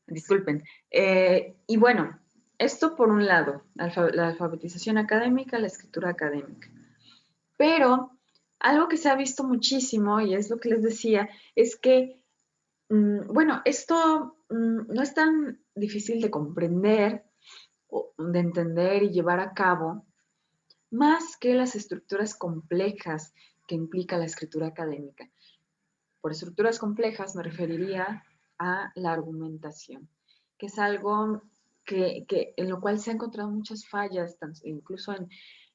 disculpen. Y bueno, esto por un lado, la alfabetización académica, la escritura académica. Pero algo que se ha visto muchísimo, y es lo que les decía, es que, bueno, esto no es tan difícil de comprender, de entender y llevar a cabo, más que las estructuras complejas que implica la escritura académica. Por estructuras complejas me referiría a la argumentación, que es algo en lo cual se han encontrado muchas fallas, incluso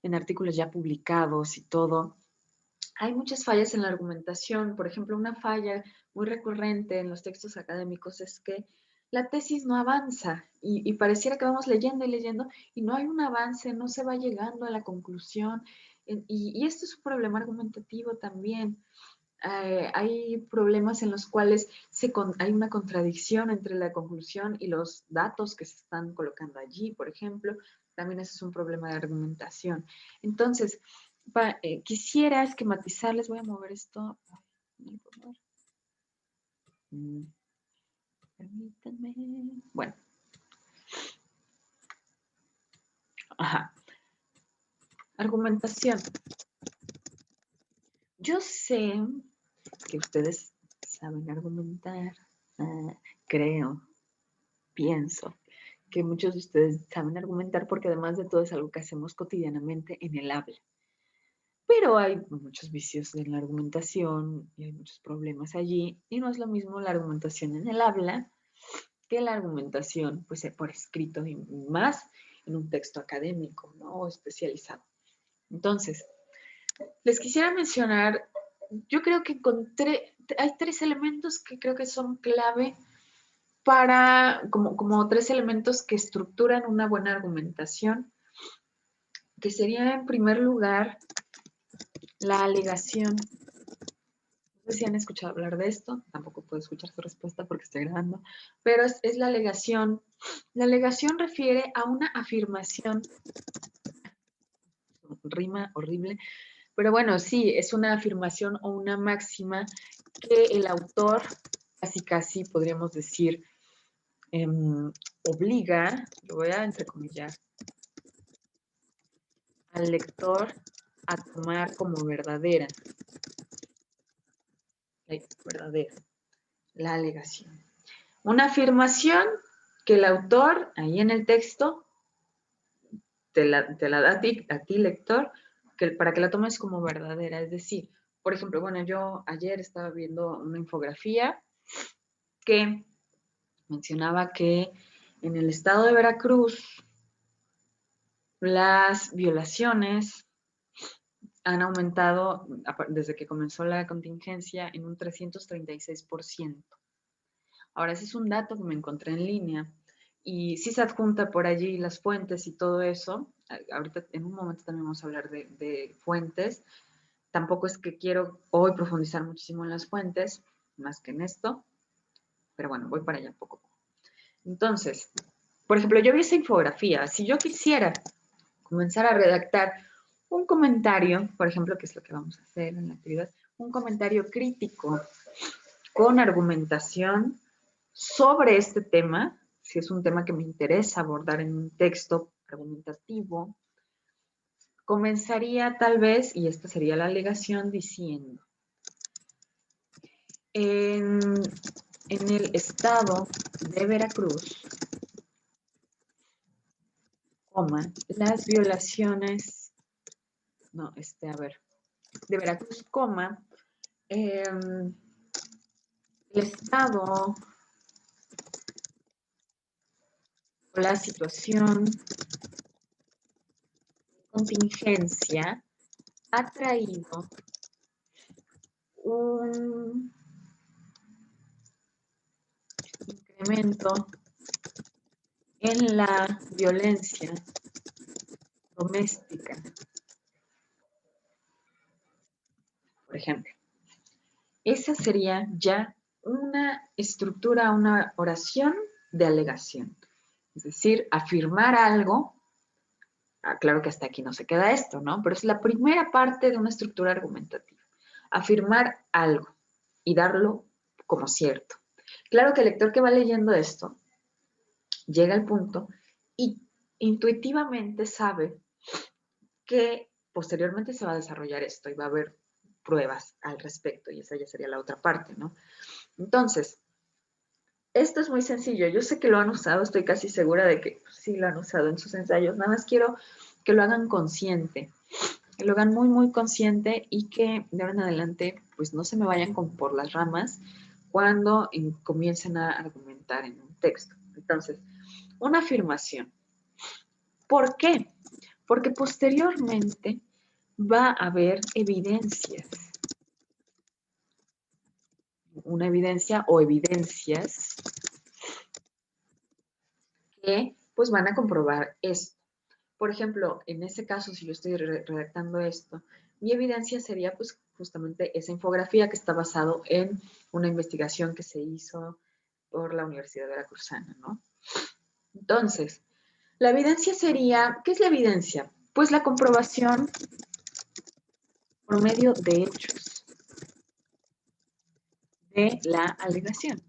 en artículos ya publicados y todo. Hay muchas fallas en la argumentación. Por ejemplo, una falla muy recurrente en los textos académicos es que la tesis no avanza y pareciera que vamos leyendo y leyendo y no hay un avance, no se va llegando a la conclusión. Y esto es un problema argumentativo también. Hay problemas en los cuales hay una contradicción entre la conclusión y los datos que se están colocando allí, por ejemplo. También ese es un problema de argumentación. Entonces, quisiera esquematizarles, voy a mover esto. Permítanme. Bueno. Ajá. Argumentación. Yo sé que ustedes saben argumentar, creo, pienso que muchos de ustedes saben argumentar porque además de todo es algo que hacemos cotidianamente en el habla. Pero hay muchos vicios en la argumentación y hay muchos problemas allí y no es lo mismo la argumentación en el habla que la argumentación pues por escrito y más en un texto académico, ¿no? O especializado. Entonces, les quisiera mencionar, yo creo que hay tres elementos que creo que son clave como tres elementos que estructuran una buena argumentación, que sería en primer lugar la alegación. No sé si han escuchado hablar de esto, tampoco puedo escuchar su respuesta porque estoy grabando, pero es la alegación. La alegación refiere a una afirmación, rima horrible, pero bueno, sí, es una afirmación o una máxima que el autor, casi podríamos decir, obliga, lo voy a entrecomillar, al lector a tomar como verdadera, la alegación. Una afirmación que el autor, ahí en el texto, te la da a ti lector, para que la tomes como verdadera. Es decir, por ejemplo, bueno, yo ayer estaba viendo una infografía que mencionaba que en el estado de Veracruz las violaciones han aumentado desde que comenzó la contingencia en un 336%. Ahora, ese es un dato que me encontré en línea y sí se adjunta por allí las fuentes y todo eso. Ahorita en un momento también vamos a hablar de fuentes. Tampoco es que quiero hoy profundizar muchísimo en las fuentes, más que en esto, pero bueno, voy para allá poco a poco. Entonces, por ejemplo, yo vi esa infografía. Si yo quisiera comenzar a redactar un comentario, por ejemplo, que es lo que vamos a hacer en la actividad, un comentario crítico con argumentación sobre este tema, si es un tema que me interesa abordar en un texto argumentativo, comenzaría tal vez, y esta sería la alegación, diciendo, en el estado de Veracruz, las violaciones, no, de Veracruz, el estado, la situación contingencia ha traído un incremento en la violencia doméstica, por ejemplo. Esa sería ya una estructura, una oración de alegación. Es decir, afirmar algo. Claro que hasta aquí no se queda esto, ¿no? Pero es la primera parte de una estructura argumentativa. Afirmar algo y darlo como cierto. Claro que el lector que va leyendo esto llega al punto y intuitivamente sabe que posteriormente se va a desarrollar esto y va a haber pruebas al respecto y esa ya sería la otra parte, ¿no? Entonces, esto es muy sencillo. Yo sé que lo han usado, estoy casi segura de que sí lo han usado en sus ensayos. Nada más quiero que lo hagan consciente, que lo hagan muy, muy consciente y que de ahora en adelante, pues no se me vayan por las ramas cuando comiencen a argumentar en un texto. Entonces, una afirmación. ¿Por qué? Porque posteriormente va a haber evidencias. Una evidencia o evidencias que pues van a comprobar esto. Por ejemplo, en este caso, si yo estoy redactando esto, mi evidencia sería pues justamente esa infografía que está basado en una investigación que se hizo por la Universidad Veracruzana, ¿no? Entonces, la evidencia sería, ¿qué es la evidencia? Pues la comprobación por medio de hechos de la alegación.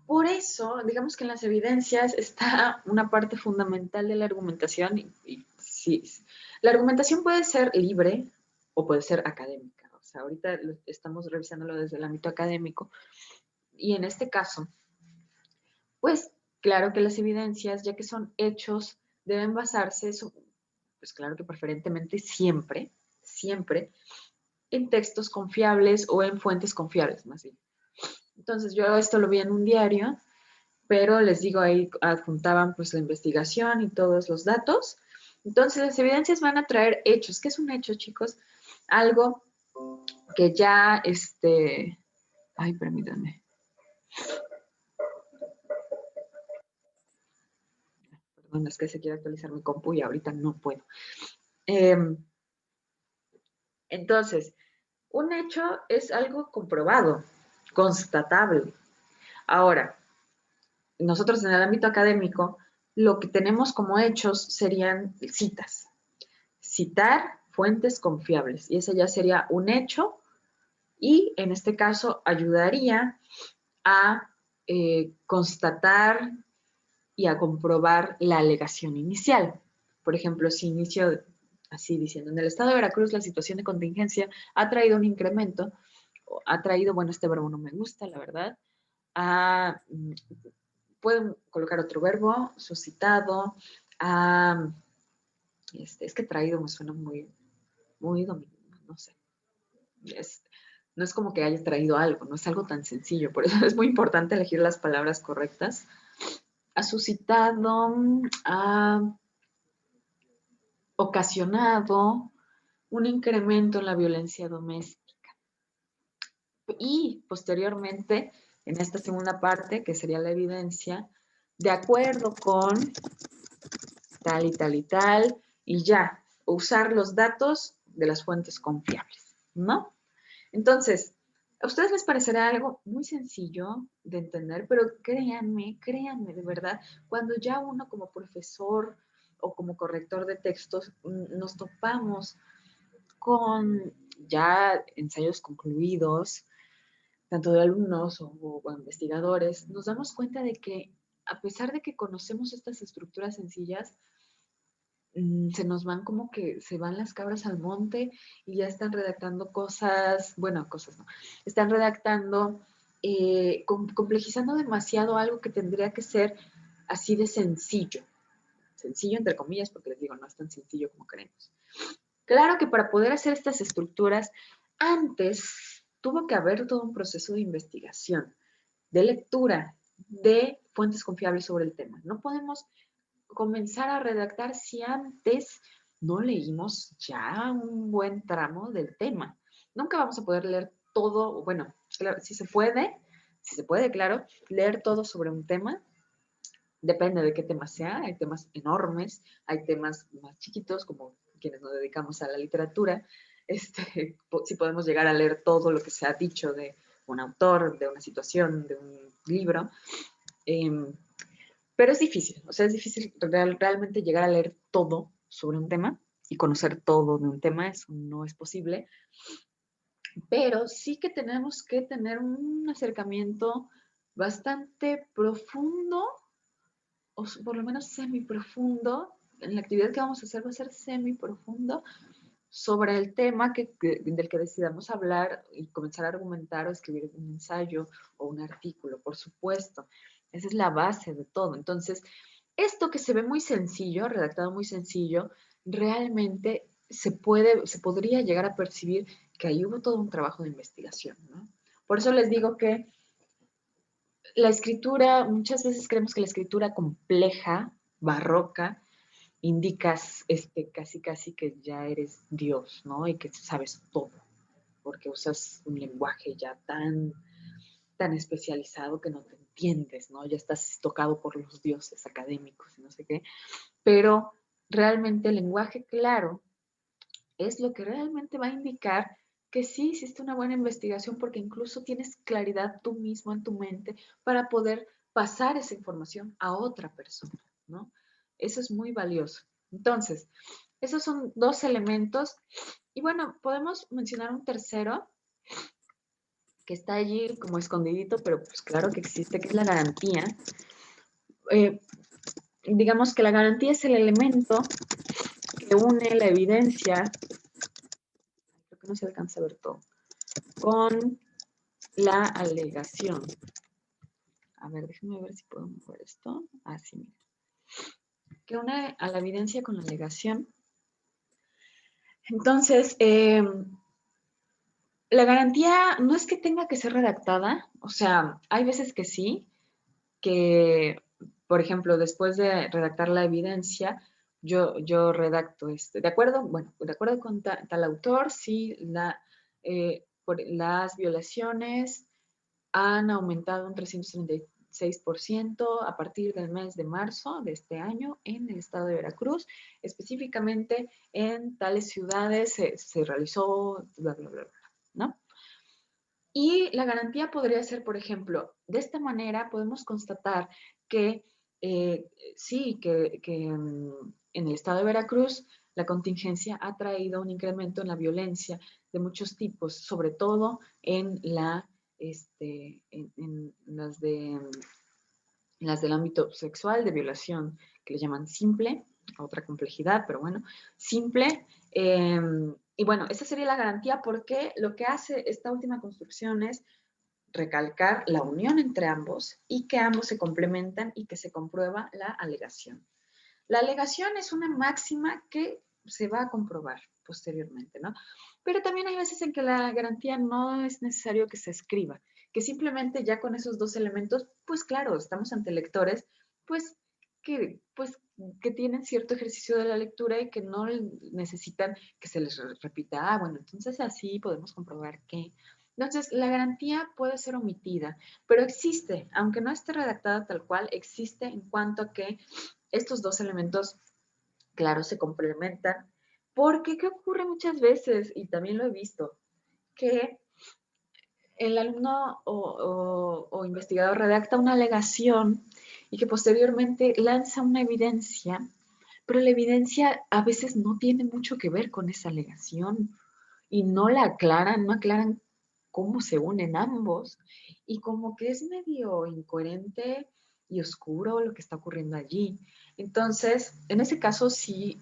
Por eso, digamos que en las evidencias está una parte fundamental de la argumentación y sí, la argumentación puede ser libre o puede ser académica. O sea, ahorita estamos revisándolo desde el ámbito académico y en este caso, pues claro que las evidencias, ya que son hechos, deben basarse, pues claro que preferentemente siempre, siempre en textos confiables o en fuentes confiables, más bien. Entonces yo esto lo vi en un diario, pero les digo, ahí adjuntaban pues la investigación y todos los datos. Entonces las evidencias van a traer hechos. ¿Qué es un hecho, chicos? Algo que ya, ay, permítanme. Perdón, es que se quiere actualizar mi compu y ahorita no puedo. Entonces, un hecho es algo comprobado, constatable. Ahora, nosotros en el ámbito académico, lo que tenemos como hechos serían citas. Citar fuentes confiables. Y ese ya sería un hecho y en este caso ayudaría a constatar y a comprobar la alegación inicial. Por ejemplo, si inicio así diciendo, en el estado de Veracruz la situación de contingencia ha traído un incremento, ha traído, bueno, este verbo no me gusta, la verdad, pueden colocar otro verbo, suscitado, es que traído me suena muy, muy no sé. No es como que haya traído algo, no es algo tan sencillo, por eso es muy importante elegir las palabras correctas. Ha suscitado, ha ocasionado un incremento en la violencia doméstica. Y posteriormente, en esta segunda parte, que sería la evidencia, de acuerdo con tal y tal y tal, y ya, usar los datos de las fuentes confiables, ¿no? Entonces, a ustedes les parecerá algo muy sencillo de entender, pero créanme, créanme de verdad, cuando ya uno como profesor o como corrector de textos nos topamos con ya ensayos concluidos, tanto de alumnos o investigadores, nos damos cuenta de que a pesar de que conocemos estas estructuras sencillas, se nos van como que se van las cabras al monte y ya están redactando cosas, bueno, cosas no, están redactando, complejizando demasiado algo que tendría que ser así de sencillo. Sencillo entre comillas, porque les digo, no es tan sencillo como queremos. Claro que para poder hacer estas estructuras, antes tuvo que haber todo un proceso de investigación, de lectura, de fuentes confiables sobre el tema. No podemos comenzar a redactar si antes no leímos ya un buen tramo del tema. Nunca vamos a poder leer todo, bueno, claro, si se puede, claro, leer todo sobre un tema, depende de qué tema sea, hay temas enormes, hay temas más chiquitos, como quienes nos dedicamos a la literatura, si podemos llegar a leer todo lo que se ha dicho de un autor, de una situación, de un libro, pero es difícil, o sea, es difícil realmente llegar a leer todo sobre un tema y conocer todo de un tema, eso no es posible, pero sí que tenemos que tener un acercamiento bastante profundo, o por lo menos semiprofundo. En la actividad que vamos a hacer va a ser semiprofundo sobre el tema del que decidamos hablar y comenzar a argumentar o escribir un ensayo o un artículo, por supuesto. Esa es la base de todo. Entonces, esto que se ve muy sencillo, redactado muy sencillo, realmente se podría llegar a percibir que ahí hubo todo un trabajo de investigación, ¿no? Por eso les digo que la escritura, muchas veces creemos que la escritura compleja, barroca, indicas casi casi que ya eres Dios, ¿no? Y que sabes todo, porque usas un lenguaje ya tan especializado que no te entiendes, ¿no? Ya estás tocado por los dioses académicos y no sé qué. Pero realmente el lenguaje claro es lo que realmente va a indicar que sí hiciste una buena investigación porque incluso tienes claridad tú mismo en tu mente para poder pasar esa información a otra persona, ¿no? Eso es muy valioso. Entonces, esos son dos elementos. Y bueno, podemos mencionar un tercero que está allí como escondidito, pero pues claro que existe, que es la garantía. Eh, digamos que la garantía es el elemento que une la evidencia, creo que no se alcanza a ver todo, con la alegación. A ver, déjenme ver si puedo mover esto. Así, mira. Que une a la evidencia con la alegación. Entonces, la garantía no es que tenga que ser redactada, o sea, hay veces que sí, que, por ejemplo, después de redactar la evidencia, yo redacto, de acuerdo, bueno, de acuerdo con tal autor, sí, las violaciones han aumentado un 336% a partir del mes de marzo de este año en el estado de Veracruz, específicamente en tales ciudades se realizó, bla, bla, bla, bla, ¿no? Y la garantía podría ser, por ejemplo, de esta manera podemos constatar que sí, en el estado de Veracruz la contingencia ha traído un incremento en la violencia de muchos tipos, sobre todo en las del ámbito sexual, de violación, que le llaman simple, otra complejidad, pero bueno, simple. Y bueno, esa sería la garantía porque lo que hace esta última construcción es recalcar la unión entre ambos y que ambos se complementan y que se comprueba la alegación. La alegación es una máxima que se va a comprobar posteriormente, ¿no? Pero también hay veces en que la garantía no es necesario que se escriba, que simplemente ya con esos dos elementos, pues claro, estamos ante lectores, pues pues que tienen cierto ejercicio de la lectura y que no necesitan que se les repita, bueno, entonces así podemos comprobar que. Entonces, la garantía puede ser omitida, pero existe, aunque no esté redactada tal cual, existe en cuanto a que estos dos elementos, claro, se complementan, porque ¿qué ocurre muchas veces? Y también lo he visto, que el alumno o investigador redacta una alegación y que posteriormente lanza una evidencia, pero la evidencia a veces no tiene mucho que ver con esa alegación y no aclaran cómo se unen ambos y como que es medio incoherente y oscuro lo que está ocurriendo allí. Entonces, en ese caso sí,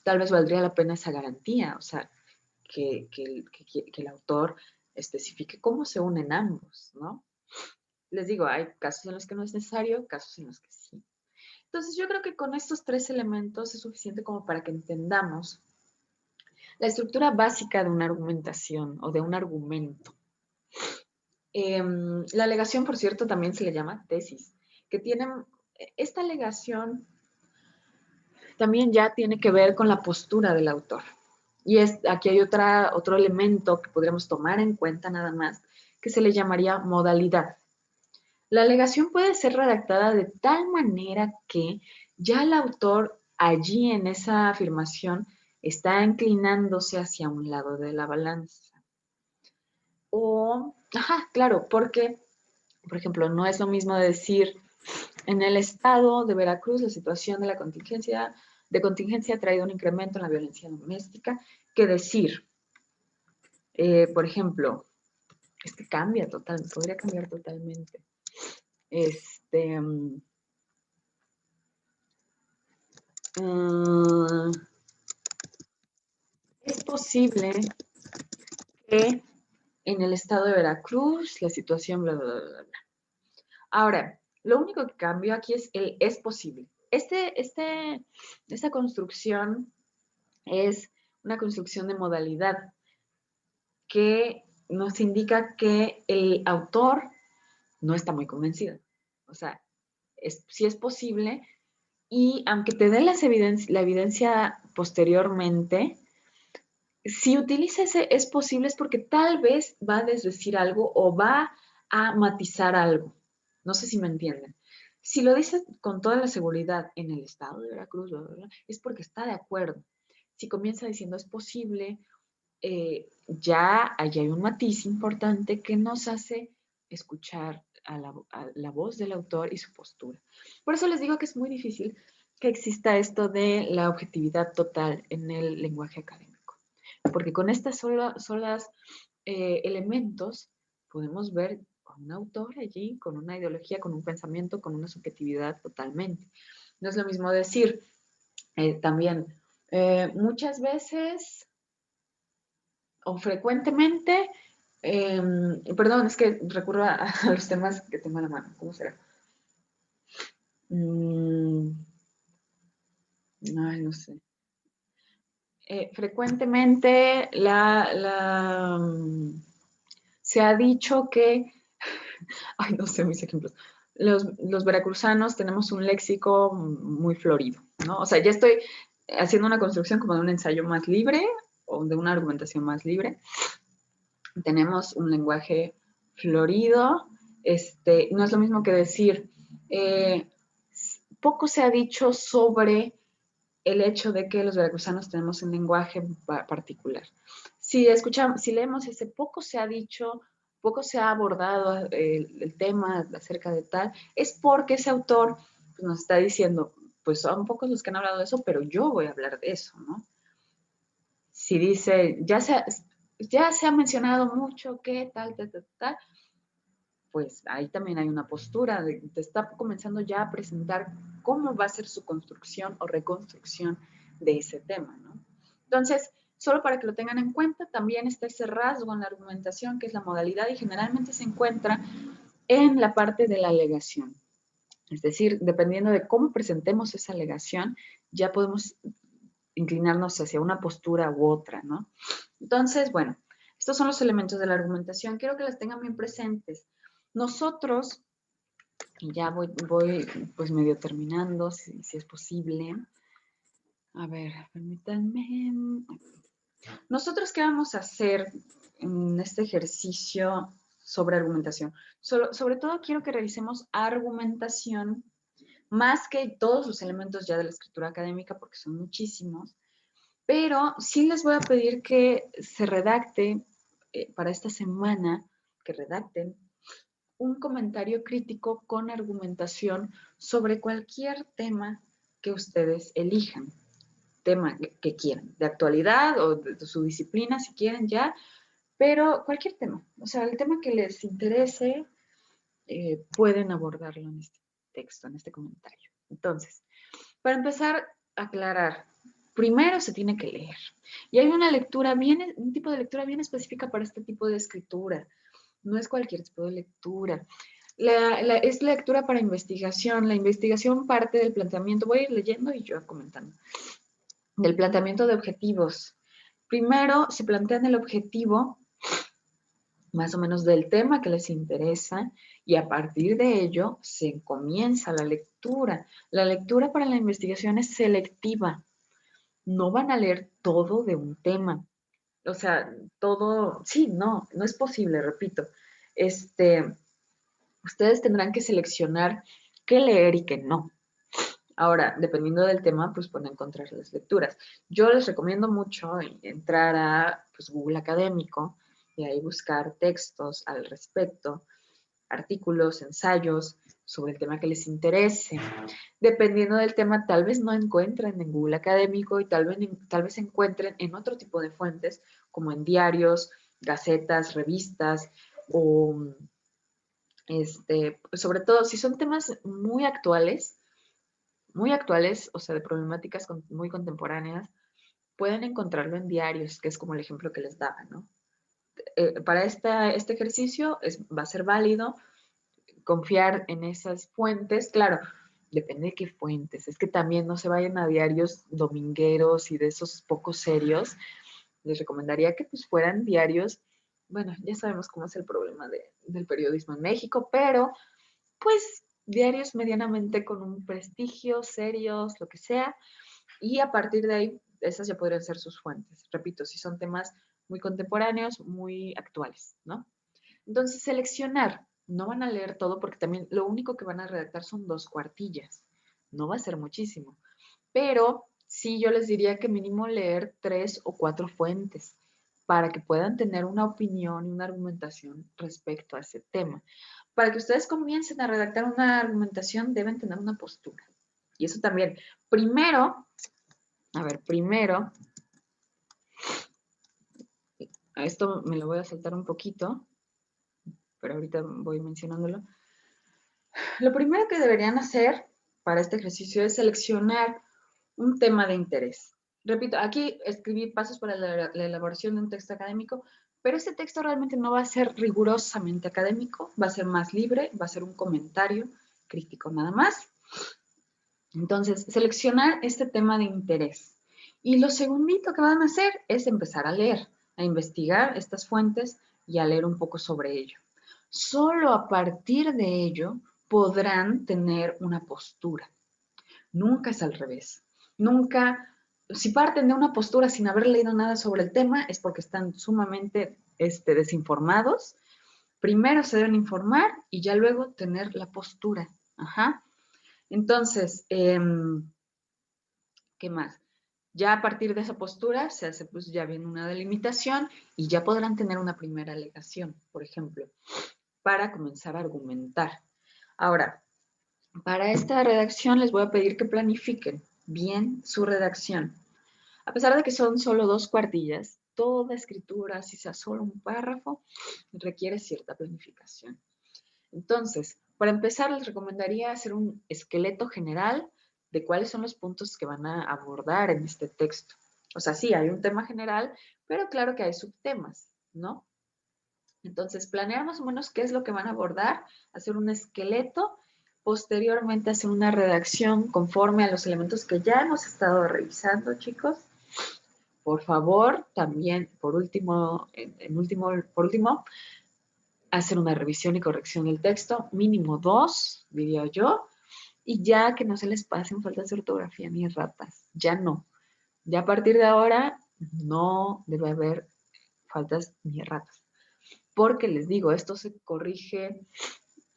tal vez valdría la pena esa garantía, o sea, que el autor especifique cómo se unen ambos, ¿no? Les digo, hay casos en los que no es necesario, casos en los que sí. Entonces, yo creo que con estos tres elementos es suficiente como para que entendamos la estructura básica de una argumentación o de un argumento. La alegación, por cierto, también se le llama tesis, que tienen, esta alegación también ya tiene que ver con la postura del autor. Y aquí hay otro elemento que podríamos tomar en cuenta nada más, que se le llamaría modalidad. La alegación puede ser redactada de tal manera que ya el autor allí en esa afirmación está inclinándose hacia un lado de la balanza. Claro, porque, por ejemplo, no es lo mismo decir en el estado de Veracruz la situación de la contingencia ha traído un incremento en la violencia doméstica que decir, por ejemplo, podría cambiar totalmente. Este, es posible que en el estado de Veracruz la situación bla, bla, bla, bla, bla. Ahora, lo único que cambió aquí es el es posible. Esta construcción es una construcción de modalidad que nos indica que el autor no está muy convencido. O sea, sí es posible y aunque te dé la evidencia posteriormente, si utiliza ese es posible es porque tal vez va a desdecir algo o va a matizar algo. No sé si me entienden. Si lo dice con toda la seguridad en el estado de Veracruz, bla, bla, bla, es porque está de acuerdo. Si comienza diciendo es posible, ya allí hay un matiz importante que nos hace escuchar a la voz del autor y su postura. Por eso les digo que es muy difícil que exista esto de la objetividad total en el lenguaje académico, porque con estas solas elementos podemos ver a un autor allí con una ideología, con un pensamiento, con una subjetividad totalmente. No es lo mismo decir también, muchas veces o frecuentemente, perdón, es que recurro a los temas que tengo a la mano. ¿Cómo será? Ay, no sé. Frecuentemente se ha dicho que, ay, no sé mis ejemplos, los veracruzanos tenemos un léxico muy florido, ¿no? O sea, ya estoy haciendo una construcción como de un ensayo más libre o de una argumentación más libre. Tenemos un lenguaje florido, no es lo mismo que decir, poco se ha dicho sobre el hecho de que los veracruzanos tenemos un lenguaje particular. Si leemos ese poco se ha dicho, poco se ha abordado el tema acerca de tal, es porque ese autor pues, nos está diciendo, pues son pocos los que han hablado de eso, pero yo voy a hablar de eso, ¿no? Si dice, ya se ha mencionado mucho que tal, pues ahí también hay una postura, te está comenzando ya a presentar cómo va a ser su construcción o reconstrucción de ese tema, ¿no? Entonces, solo para que lo tengan en cuenta, también está ese rasgo en la argumentación, que es la modalidad, y generalmente se encuentra en la parte de la alegación. Es decir, dependiendo de cómo presentemos esa alegación, ya podemos inclinarnos hacia una postura u otra, ¿no? Entonces, bueno, estos son los elementos de la argumentación. Quiero que las tengan bien presentes. Nosotros, y ya voy pues medio terminando, si es posible. A ver, permítanme. Nosotros, ¿qué vamos a hacer en este ejercicio sobre argumentación? Sobre todo quiero que revisemos argumentación, más que todos los elementos ya de la escritura académica, porque son muchísimos, pero sí les voy a pedir que se redacte para esta semana, que redacten un comentario crítico con argumentación sobre cualquier tema que ustedes elijan, tema que quieran, de actualidad o de su disciplina si quieren ya, pero cualquier tema, o sea, el tema que les interese, pueden abordarlo en este texto, en este comentario. Entonces, para empezar a aclarar, primero se tiene que leer. Y hay un tipo de lectura bien específica para este tipo de escritura. No es cualquier tipo de lectura. Es lectura para investigación. La investigación parte del planteamiento, voy a ir leyendo y yo comentando, del planteamiento de objetivos. Primero se plantean el objetivo más o menos del tema que les interesa y a partir de ello se comienza la lectura. La lectura para la investigación es selectiva. No van a leer todo de un tema. O sea, todo, sí, no es posible, repito. Ustedes tendrán que seleccionar qué leer y qué no. Ahora, dependiendo del tema, pues pueden encontrar las lecturas. Yo les recomiendo mucho entrar a pues, Google Académico y ahí buscar textos al respecto, artículos, ensayos sobre el tema que les interese. Dependiendo del tema, tal vez no encuentren en Google Académico y tal vez encuentren en otro tipo de fuentes, como en diarios, gacetas, revistas o Sobre todo si son temas muy actuales, o sea, de problemáticas muy contemporáneas, pueden encontrarlo en diarios, que es como el ejemplo que les daba, ¿no? Para este ejercicio va a ser válido confiar en esas fuentes, claro, depende de qué fuentes, es que también no se vayan a diarios domingueros y de esos poco serios, les recomendaría que pues fueran diarios, bueno, ya sabemos cómo es el problema del periodismo en México, pero pues diarios medianamente con un prestigio, serios, lo que sea, y a partir de ahí, esas ya podrían ser sus fuentes. Repito, si son temas muy contemporáneos, muy actuales, ¿no? Entonces, seleccionar, no van a leer todo porque también lo único que van a redactar son 2 cuartillas, no va a ser muchísimo, pero sí yo les diría que mínimo leer 3 o 4 fuentes para que puedan tener una opinión y una argumentación respecto a ese tema. Para que ustedes comiencen a redactar una argumentación, deben tener una postura. Y eso también, primero, a esto me lo voy a saltar un poquito, pero ahorita voy mencionándolo. Lo primero que deberían hacer para este ejercicio es seleccionar un tema de interés. Repito, aquí escribí pasos para la elaboración de un texto académico, pero este texto realmente no va a ser rigurosamente académico, va a ser más libre, va a ser un comentario crítico nada más. Entonces, seleccionar este tema de interés. Y lo segundito que van a hacer es empezar a leer, a investigar estas fuentes y a leer un poco sobre ello. Solo a partir de ello podrán tener una postura. Nunca es al revés. Nunca, si parten de una postura sin haber leído nada sobre el tema, es porque están sumamente desinformados. Primero se deben informar y ya luego tener la postura. Ajá. Entonces, ¿qué más? Ya a partir de esa postura se hace pues ya bien una delimitación y ya podrán tener una primera alegación, por ejemplo, para comenzar a argumentar. Ahora, para esta redacción les voy a pedir que planifiquen bien su redacción. A pesar de que son solo 2 cuartillas, toda escritura, si sea solo un párrafo, requiere cierta planificación. Entonces, para empezar, les recomendaría hacer un esqueleto general de cuáles son los puntos que van a abordar en este texto. O sea, sí, hay un tema general, pero claro que hay subtemas, ¿no? Entonces, planear más o menos qué es lo que van a abordar, hacer un esqueleto, posteriormente hacer una redacción conforme a los elementos que ya hemos estado revisando, chicos. Por favor, también, por último, hacer una revisión y corrección del texto, mínimo 2, diría yo, y ya que no se les pasen faltas de ortografía ni ratas, ya no. Ya a partir de ahora no debe haber faltas ni ratas, porque les digo, esto se corrige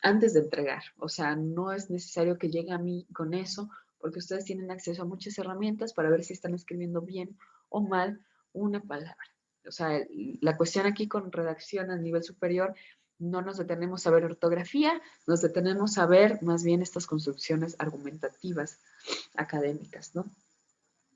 antes de entregar, o sea, no es necesario que llegue a mí con eso, porque ustedes tienen acceso a muchas herramientas para ver si están escribiendo bien o mal una palabra. O sea, la cuestión aquí con redacción a nivel superior, no nos detenemos a ver ortografía, nos detenemos a ver más bien estas construcciones argumentativas académicas, ¿no?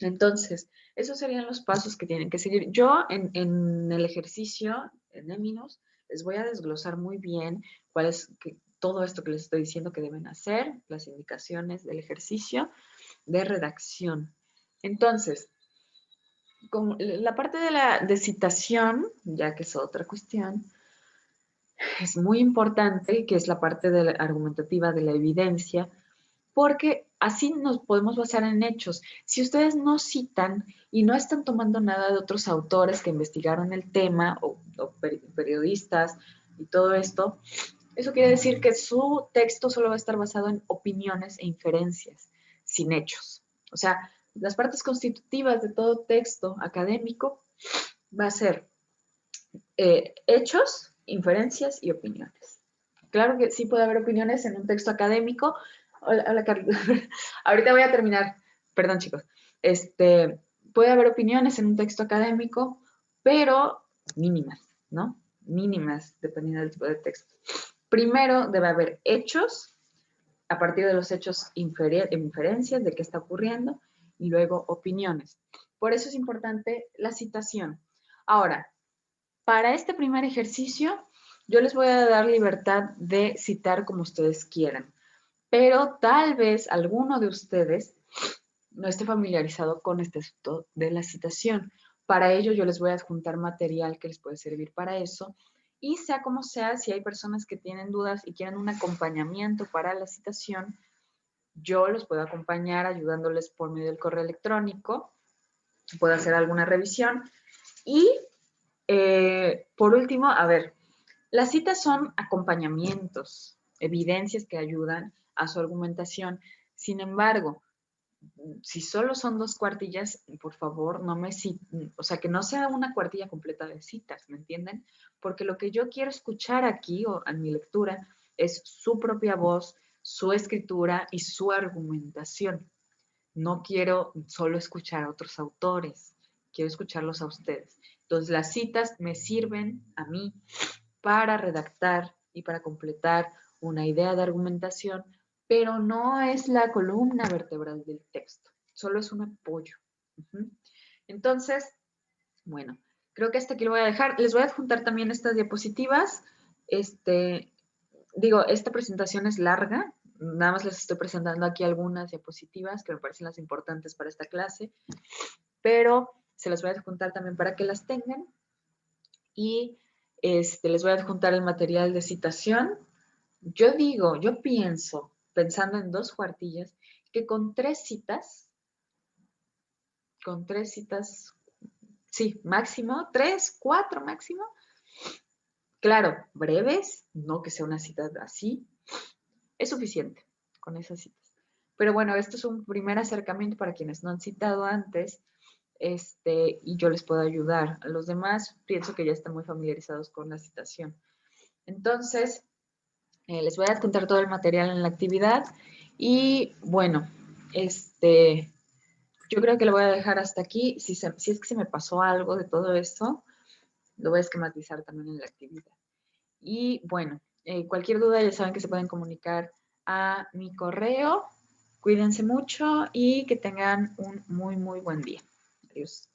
Entonces, esos serían los pasos que tienen que seguir. Yo en el ejercicio, en Eminos, les voy a desglosar muy bien cuál es todo esto que les estoy diciendo que deben hacer, las indicaciones del ejercicio de redacción. Entonces, con la parte de citación, ya que es otra cuestión, es muy importante, que es la parte de la argumentativa de la evidencia, porque así nos podemos basar en hechos. Si ustedes no citan y no están tomando nada de otros autores que investigaron el tema o periodistas y todo esto, eso quiere decir que su texto solo va a estar basado en opiniones e inferencias, sin hechos. O sea, las partes constitutivas de todo texto académico va a ser hechos, inferencias y opiniones. Claro que sí puede haber opiniones en un texto académico. Hola, hola Carlos. Ahorita voy a terminar. Perdón, chicos. Puede haber opiniones en un texto académico, pero mínimas, ¿no? Mínimas, dependiendo del tipo de texto. Primero debe haber hechos, a partir de los hechos inferencias de qué está ocurriendo, y luego opiniones. Por eso es importante la citación. Ahora, para este primer ejercicio, yo les voy a dar libertad de citar como ustedes quieran, pero tal vez alguno de ustedes no esté familiarizado con este asunto de la citación. Para ello, yo les voy a adjuntar material que les puede servir para eso. Y sea como sea, si hay personas que tienen dudas y quieren un acompañamiento para la citación, yo los puedo acompañar ayudándoles por medio del correo electrónico, puedo hacer alguna revisión. Y por último, a ver, las citas son acompañamientos, evidencias que ayudan a su argumentación. Sin embargo, si solo son 2 cuartillas, por favor, no me citen, o sea, que no sea una cuartilla completa de citas, ¿me entienden? Porque lo que yo quiero escuchar aquí o en mi lectura es su propia voz, su escritura y su argumentación. No quiero solo escuchar a otros autores, quiero escucharlos a ustedes. Entonces, las citas me sirven a mí para redactar y para completar una idea de argumentación, pero no es la columna vertebral del texto, solo es un apoyo. Entonces, bueno, creo que hasta aquí lo voy a dejar. Les voy a adjuntar también estas diapositivas. Esta presentación es larga, nada más les estoy presentando aquí algunas diapositivas que me parecen las importantes para esta clase, pero se las voy a adjuntar también para que las tengan y les voy a adjuntar el material de citación. Yo pienso, pensando en 2 cuartillas, que con tres citas, sí, máximo, 3, 4 máximo, claro, breves, no que sea una cita así, es suficiente con esas citas. Pero bueno, esto es un primer acercamiento para quienes no han citado antes, y yo les puedo ayudar. A los demás pienso que ya están muy familiarizados con la citación. Entonces, les voy a adjuntar todo el material en la actividad y bueno, yo creo que lo voy a dejar hasta aquí. Si es que se me pasó algo de todo esto, lo voy a esquematizar también en la actividad. Y bueno, cualquier duda ya saben que se pueden comunicar a mi correo. Cuídense mucho y que tengan un muy, muy buen día. Adiós.